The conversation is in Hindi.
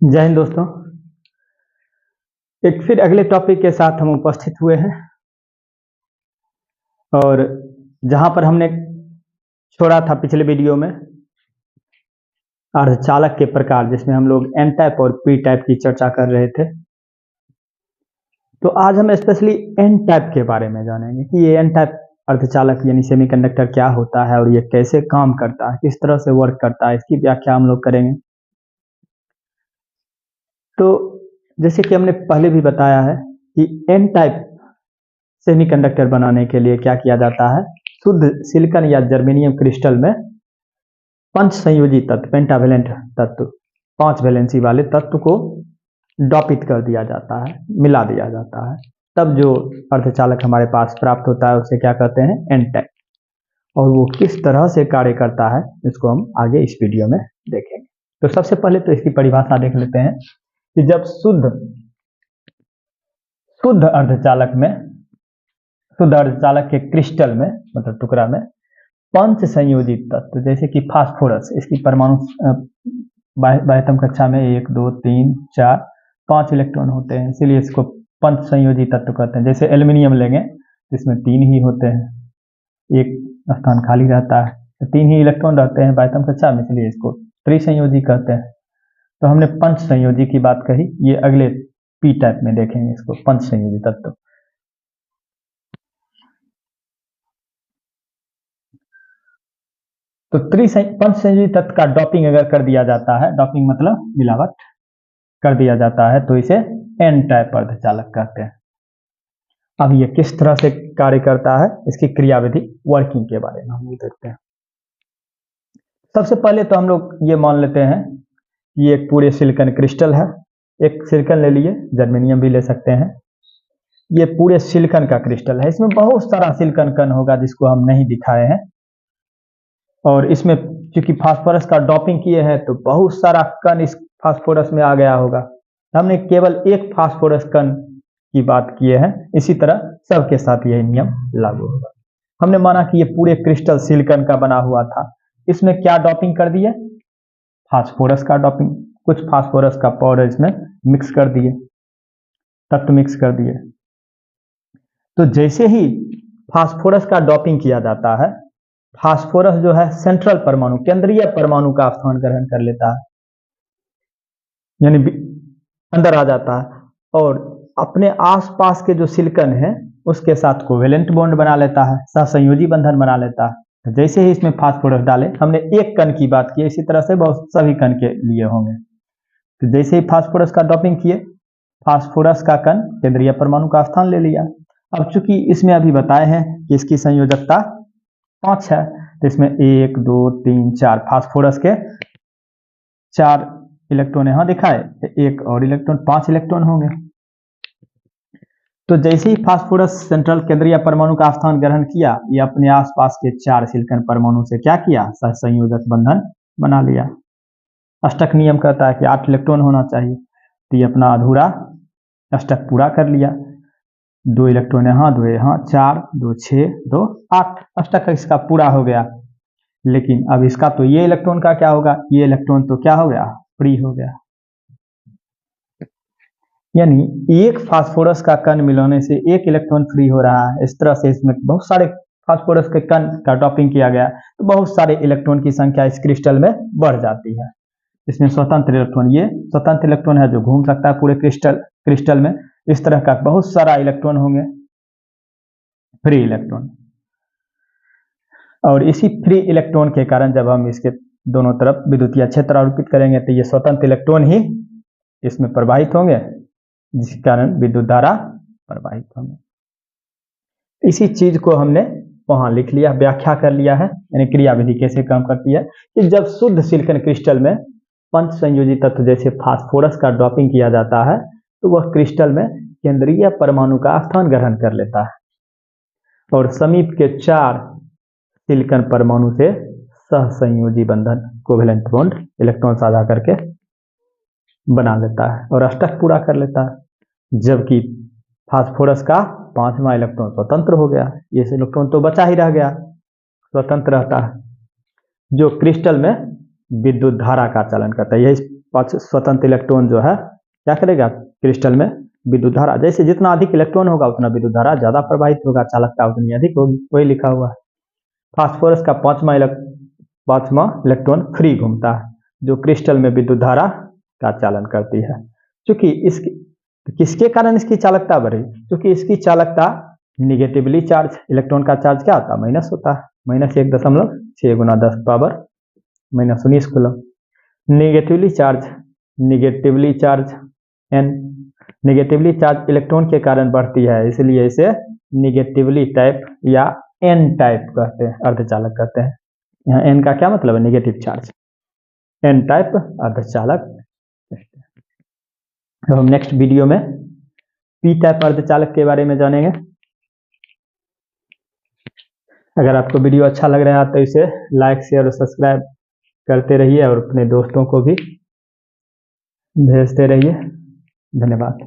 जय हिंद दोस्तों। एक फिर अगले टॉपिक के साथ हम उपस्थित हुए हैं और जहां पर हमने छोड़ा था पिछले वीडियो में अर्धचालक के प्रकार, जिसमें हम लोग एन टाइप और पी टाइप की चर्चा कर रहे थे। तो आज हम स्पेशली एन टाइप के बारे में जानेंगे कि ये एन टाइप अर्धचालक यानी सेमीकंडक्टर क्या होता है और ये कैसे काम करता है, किस तरह से वर्क करता है, इसकी व्याख्या हम लोग करेंगे। तो जैसे कि हमने पहले भी बताया है कि एन टाइप सेमीकंडक्टर बनाने के लिए क्या किया जाता है, शुद्ध सिलिकॉन या जर्मेनियम क्रिस्टल में पंच संयोजी तत्व, पेंटावेलेंट तत्व, 5 वैलेंसी वाले तत्व को डोपित कर दिया जाता है, मिला दिया जाता है। तब जो अर्धचालक हमारे पास प्राप्त होता है उसे क्या कहते हैं, एन टाइप। और वो किस तरह से कार्य करता है इसको हम आगे इस वीडियो में देखेंगे। तो सबसे पहले तो इसकी परिभाषा देख लेते हैं कि जब शुद्ध अर्धचालक के क्रिस्टल में, मतलब टुकड़ा में, पंच संयोजित तत्व जैसे कि फास्फोरस, इसकी परमाणु बाह्यतम कक्षा में 1 2 3 4 5 इलेक्ट्रॉन होते हैं, इसीलिए इसको पंच संयोजित तत्व कहते हैं। जैसे एल्यूमिनियम लेंगे जिसमें 3 ही होते हैं, एक स्थान खाली रहता है, तो 3 ही इलेक्ट्रॉन रहते हैं बाह्यतम कक्षा में, इसलिए इसको त्रिसंयोजी कहते हैं। तो हमने पंच संयोजी की बात कही, ये अगले पी टाइप में देखेंगे इसको, पंच संयोजी तत्व। तो पंच संयोजी तत्व का डोपिंग अगर कर दिया जाता है, डोपिंग मतलब मिलावट कर दिया जाता है, तो इसे एन टाइप अर्धचालक कहते हैं। अब ये किस तरह से कार्य करता है, इसकी क्रियाविधि, वर्किंग के बारे में हम लोग देखते हैं। सबसे पहले तो हम लोग ये मान लेते हैं कि ये एक पूरे सिलिकॉन क्रिस्टल है। एक सिलिकॉन ले लिए, जर्मेनियम भी ले सकते हैं। ये पूरे सिलिकॉन का क्रिस्टल है, इसमें बहुत सारा सिलिकॉन कण होगा जिसको हम नहीं दिखाए हैं, और इसमें चूंकि फास्फोरस का डोपिंग किए हैं तो बहुत सारा कण इस फास्फोरस में आ गया होगा। हमने केवल एक फास्फोरस कण की बात किए हैं, इसी तरह सबके साथ यही नियम लागू होगा। हमने माना कि ये पूरे क्रिस्टल सिलिकॉन का बना हुआ था, इसमें क्या डोपिंग कर दिए, फास्फोरस का डोपिंग, कुछ फास्फोरस का पाउडर इसमें मिक्स कर दिए, तत्व मिक्स कर दिए। तो जैसे ही फास्फोरस का डोपिंग किया जाता है, फास्फोरस जो है सेंट्रल परमाणु, केंद्रीय परमाणु का स्थान ग्रहण कर लेता है, यानी अंदर आ जाता है, और अपने आसपास के जो सिलिकॉन है उसके साथ कोवेलेंट बॉन्ड बना लेता है, सहसंयोजी बंधन बना लेता है। तो जैसे ही इसमें फास्फोरस डाले, हमने एक कण की बात की, इसी तरह से बहुत सभी कण के लिए होंगे। तो जैसे ही फास्फोरस का डोपिंग किए, फास्फोरस का कण केंद्रीय परमाणु का स्थान ले लिया। अब चूंकि इसमें अभी बताए हैं कि इसकी संयोजकता 5 है, तो इसमें 1 2 3 4 फास्फोरस के 4 इलेक्ट्रॉन यहां दिखाए, एक और इलेक्ट्रॉन, 5 इलेक्ट्रॉन होंगे। तो जैसे ही फास्फोरस सेंट्रल केंद्रीय परमाणु का स्थान ग्रहण किया, ये अपने आसपास के 4 सिलिकॉन परमाणु से क्या किया, सहसंयोजक बंधन बना लिया। अष्टक नियम कहता है कि 8 इलेक्ट्रॉन होना चाहिए, तो ये अपना अधूरा अष्टक पूरा कर लिया। 2 इलेक्ट्रॉन यहाँ, 2 यहाँ, 4 2 6 2 8, अष्टक इसका पूरा हो गया। लेकिन अब इसका तो ये इलेक्ट्रॉन का क्या होगा, ये इलेक्ट्रॉन तो क्या हो गया, फ्री हो गया। यानी एक फास्फोरस का कण मिलाने से एक इलेक्ट्रॉन फ्री हो रहा है। इस तरह से इसमें बहुत सारे फास्फोरस के कण का डोपिंग किया गया, तो बहुत सारे इलेक्ट्रॉन की संख्या इस क्रिस्टल में बढ़ जाती है। इसमें स्वतंत्र इलेक्ट्रॉन, ये स्वतंत्र इलेक्ट्रॉन है जो घूम सकता है पूरे क्रिस्टल में। इस तरह का बहुत सारा इलेक्ट्रॉन होंगे, फ्री इलेक्ट्रॉन। और इसी फ्री इलेक्ट्रॉन के कारण जब हम इसके दोनों तरफ विद्युतीय क्षेत्र आरोपित करेंगे, तो ये स्वतंत्र इलेक्ट्रॉन ही इसमें प्रवाहित होंगे, जिस कारण विद्युत धारा प्रवाहित होंगे। इसी चीज को हमने वहां लिख लिया, व्याख्या कर लिया है, यानी क्रियाविधि कैसे काम करती है कि जब शुद्ध सिलिकॉन क्रिस्टल में पंच संयोजी तत्व जैसे फास्फोरस का डोपिंग किया जाता है, तो वह क्रिस्टल में केंद्रीय परमाणु का स्थान ग्रहण कर लेता है और समीप के 4 सिलिकॉन परमाणु से सहसंयोजी बंधन, कोवेलेंट बॉन्ड, इलेक्ट्रॉन साझा करके बना लेता है और अष्टक पूरा कर लेता है। जबकि फास्फोरस का 5वां इलेक्ट्रॉन स्वतंत्र हो गया, ये इलेक्ट्रॉन तो बचा ही रह गया, स्वतंत्र रहता है, जो क्रिस्टल में विद्युत धारा का चलन करता है। यही पांच स्वतंत्र इलेक्ट्रॉन जो है क्या करेगा, क्रिस्टल में विद्युत धारा, जैसे जितना अधिक इलेक्ट्रॉन होगा उतना विद्युत धारा ज्यादा प्रवाहित होगा, चालकता उतनी अधिक होगी, वही लिखा हुआ है। फास्फोरस का पांचवा इलेक्ट्रॉन फ्री घूमता है, जो क्रिस्टल में विद्युत धारा का चालन करती है। क्योंकि इसकी किसके कारण इसकी चालकता बढ़ी, क्योंकि इसकी चालकता निगेटिवली चार्ज, इलेक्ट्रॉन का चार्ज क्या होता है, माइनस होता है, -1.6 × 10⁻⁻19 कूलम। निगेटिवली चार्ज इलेक्ट्रॉन के कारण बढ़ती है, इसलिए इसे निगेटिवली टाइप या एन टाइप कहते हैं, अर्धचालक कहते हैं। यहाँ एन का क्या मतलब है, निगेटिव चार्ज, एन टाइप अर्धचालक। तो हम नेक्स्ट वीडियो में पी टाइप अर्धचालक के बारे में जानेंगे। अगर आपको वीडियो अच्छा लग रहा है तो इसे लाइक शेयर और सब्सक्राइब करते रहिए और अपने दोस्तों को भी भेजते रहिए। धन्यवाद।